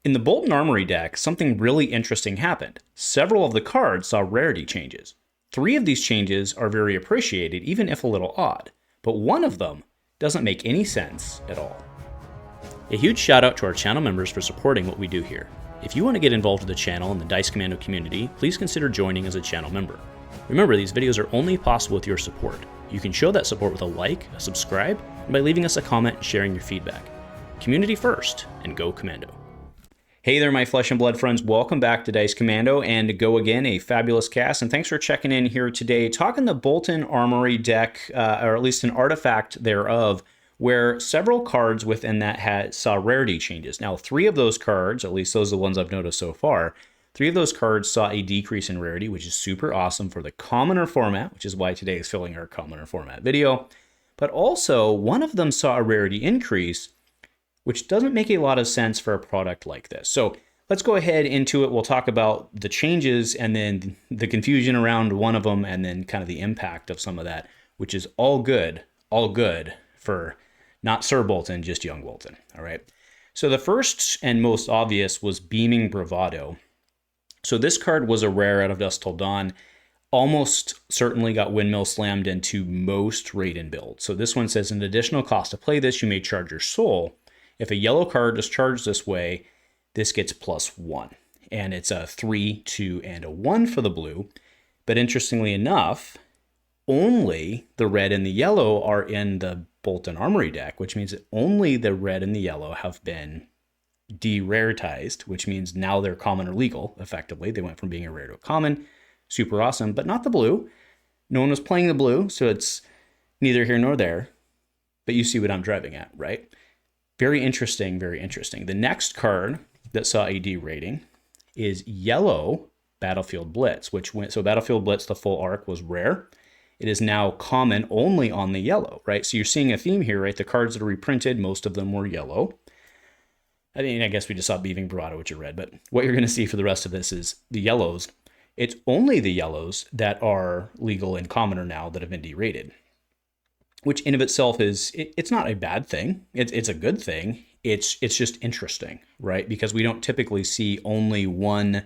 In the Boltyn Armory deck, something really interesting happened. Several of the cards saw rarity changes. 3 of these changes are very appreciated, even if a little odd, but one of them doesn't make any sense at all. A huge shout out to our channel members for supporting what we do here. If you want to get involved with the channel and the Dice Commando community, please consider joining as a channel member. Remember, these videos are only possible with your support. You can show that support with a like, a subscribe, and by leaving us a comment and sharing your feedback. Community first, and go Commando. Hey there, my flesh and blood friends. Welcome back to Dice Commando, and go again, a fabulous cast. And thanks for checking in here today, talking the Boltyn Armory deck, or at least an artifact thereof, where several cards within that saw rarity changes. Now, 3 of those cards, at least those are the ones I've noticed so far, 3 of those cards saw a decrease in rarity, which is super awesome for the commoner format, which is why today is filling our commoner format video. But also, one of them saw a rarity increase, which doesn't make a lot of sense for a product like this. So let's go ahead into it. We'll talk about the changes and then the confusion around one of them and then kind of the impact of some of that, which is all good for not Sir Boltyn, just young Boltyn, all right? So the first and most obvious was Beaming Bravado. So this card was a rare out of Dusk Till Dawn, almost certainly got windmill slammed into most raid-in builds. So this one says, an additional cost to play this, you may charge your soul. If a yellow card is charged this way, this gets +1. And it's a 3, 2, and a 1 for the blue. But interestingly enough, only the red and the yellow are in the Boltyn Armory deck, which means that only the red and the yellow have been de-raritized, which means now they're common or legal, effectively. They went from being a rare to a common. Super awesome, but not the blue. No one was playing the blue, so it's neither here nor there. But you see what I'm driving at, right? Very interesting, very interesting. The next card that saw a D rating is yellow Battlefield Blitz, which went, so Battlefield Blitz, the full arc was rare. It is now common only on the yellow, right? So you're seeing a theme here, right? The cards that are reprinted, most of them were yellow. I mean, I guess we just saw Beaming Bravado, which are red, but what you're going to see for the rest of this is the yellows. It's only the yellows that are legal and commoner now that have been derated, which in of itself is, it's not a bad thing. It's a good thing. It's just interesting, right? Because we don't typically see only one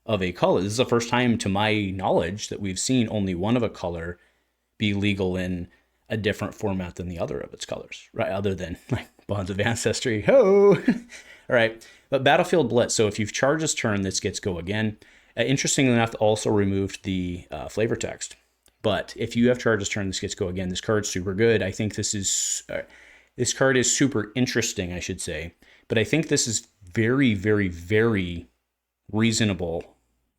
of a color. This is the first time to my knowledge that we've seen only one of a color be legal in a different format than the other of its colors, right? Other than like Bonds of Ancestry, ho! All right, but Battlefield Blitz. So if you've charged this turn, this gets go again. Interestingly enough, also removed the flavor text. But if you have charged this turn, this gets go again. This card's super good. I think this card is super interesting, I should say. But I think this is very, very, very reasonable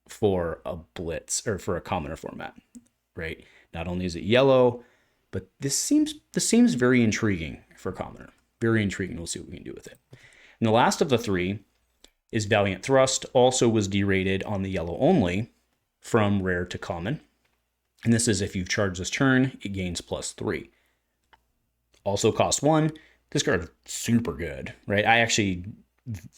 for a Blitz or for a commoner format, right? Not only is it yellow, but this seems very intriguing for commoner. Very intriguing. We'll see what we can do with it. And the last of the 3 is Valiant Thrust. Also was derated on the yellow only from rare to common. And this is if you've charged this turn, it gains +3. Also costs 1. This card is super good, right? I actually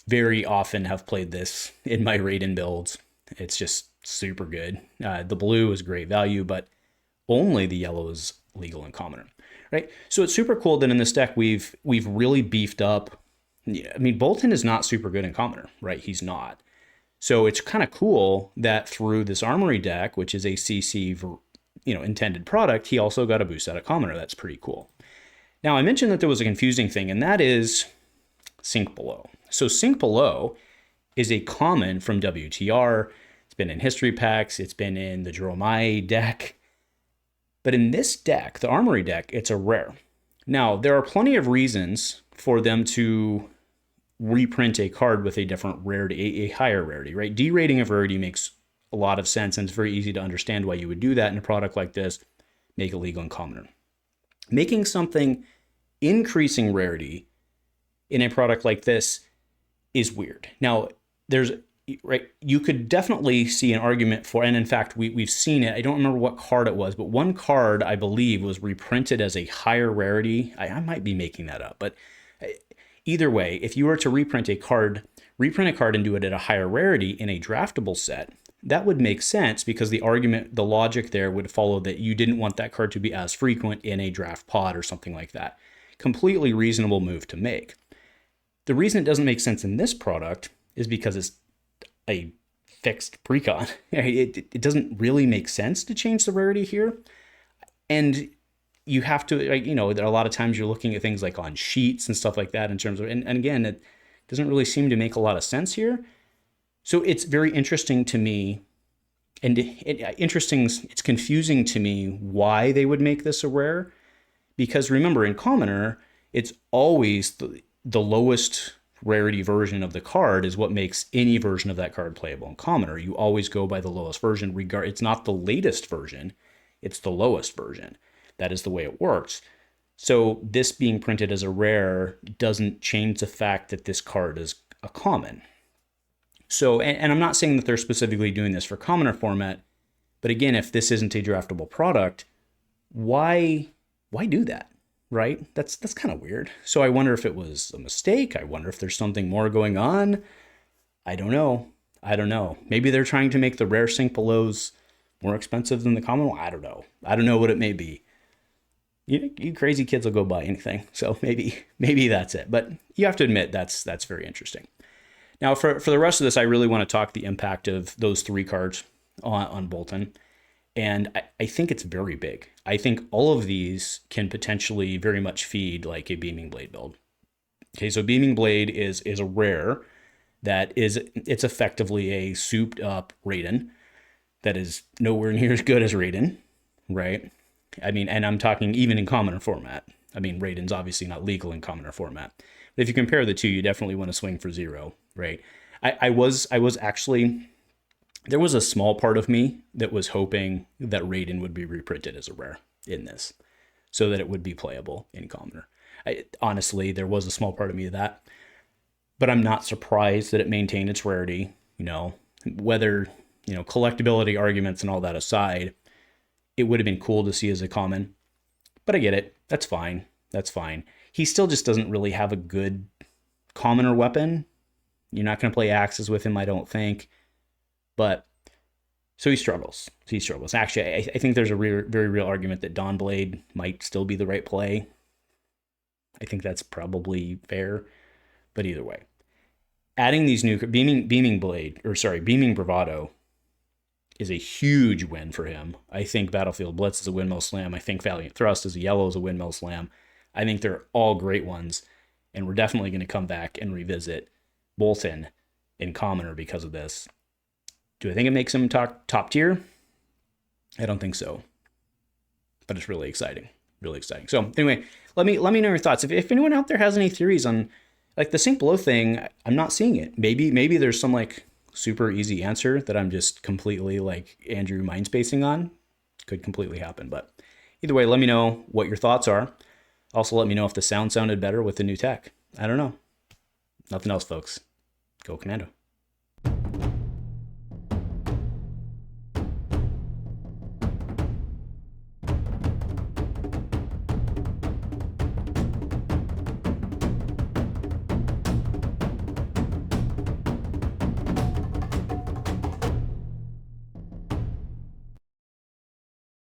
very often have played this in my raid-in builds. It's just super good. The blue is great value, but only the yellow is legal and commoner, right? So it's super cool that in this deck we've really beefed up. I mean, Boltyn is not super good in commoner, right? He's not. So it's kind of cool that through this Armory deck, which is a CC intended product, he also got a boost out of commoner. That's pretty cool. Now, I mentioned that there was a confusing thing, and that is Sink Below. So Sink Below is a common from WTR. It's been in history packs. It's been in the Dromai deck. But in this deck, the Armory deck, it's a rare. Now, there are plenty of reasons for them to reprint a card with a different rarity, a higher rarity, right? Derating of rarity makes a lot of sense, and it's very easy to understand why you would do that in a product like this, make it legal and commoner. Making something increasing rarity in a product like this is weird. Now, you could definitely see an argument for, and in fact, we've seen it. I don't remember what card it was, but one card, I believe, was reprinted as a higher rarity. I might be making that up, but either way, if you were to reprint a card and do it at a higher rarity in a draftable set, that would make sense because the logic there would follow that you didn't want that card to be as frequent in a draft pod or something like that. Completely reasonable move to make. The reason it doesn't make sense in this product is because it's a fixed precon. It doesn't really make sense to change the rarity here. And you have to, like, you know, there are a lot of times you're looking at things like on sheets and stuff like that in terms of, and again, it doesn't really seem to make a lot of sense here. So it's very interesting to me, and it's confusing to me why they would make this a rare, because remember, in Commoner, it's always the lowest rarity version of the card is what makes any version of that card playable. In Commoner, you always go by the lowest version. It's not the latest version, it's the lowest version. That is the way it works. So this being printed as a rare doesn't change the fact that this card is a common. So, and I'm not saying that they're specifically doing this for Commoner format, but again, if this isn't a draftable product, why do that, right? That's kind of weird. So I wonder if it was a mistake. I wonder if there's something more going on. I don't know. Maybe they're trying to make the rare sink belows more expensive than the common one. I don't know. I don't know what it may be. You crazy kids will go buy anything. So maybe that's it. But you have to admit that's very interesting. Now, for the rest of this, I really want to talk the impact of those 3 cards on Boltyn. And I think it's very big. I think all of these can potentially very much feed like a Beaming Blade build. Okay, so Beaming Blade is a rare it's effectively a souped up Raiden that is nowhere near as good as Raiden, right? I mean, and I'm talking even in Commoner format. I mean, Raiden's obviously not legal in Commoner format. But if you compare the two, you definitely want to swing for 0, right? I was actually, there was a small part of me that was hoping that Raiden would be reprinted as a rare in this, so that it would be playable in Commoner. Honestly, there was a small part of me of that, but I'm not surprised that it maintained its rarity. You know, whether, you know, collectability arguments and all that aside, it would have been cool to see as a common, but I get it. That's fine. He still just doesn't really have a good commoner weapon. You're not going to play axes with him, I don't think. But so he struggles. Actually, I think there's a very real argument that Dawnblade might still be the right play. I think that's probably fair. But either way, adding these new Beaming Bravado is a huge win for him. I think Battlefield Blitz is a windmill slam. I think Valiant Thrust is a yellow is a windmill slam. I think they're all great ones, and we're definitely going to come back and revisit Boltyn in Commoner because of this. Do I think it makes him top tier? I don't think so, but it's really exciting. So anyway, let me know your thoughts. If anyone out there has any theories on like the sink below thing, I'm not seeing it. Maybe there's some like super easy answer that I'm just completely like Andrew mind spacing on. Could completely happen, but either way, let me know what your thoughts are. Also, let me know if the sound sounded better with the new tech. I don't know. Nothing else, folks. Go Commando.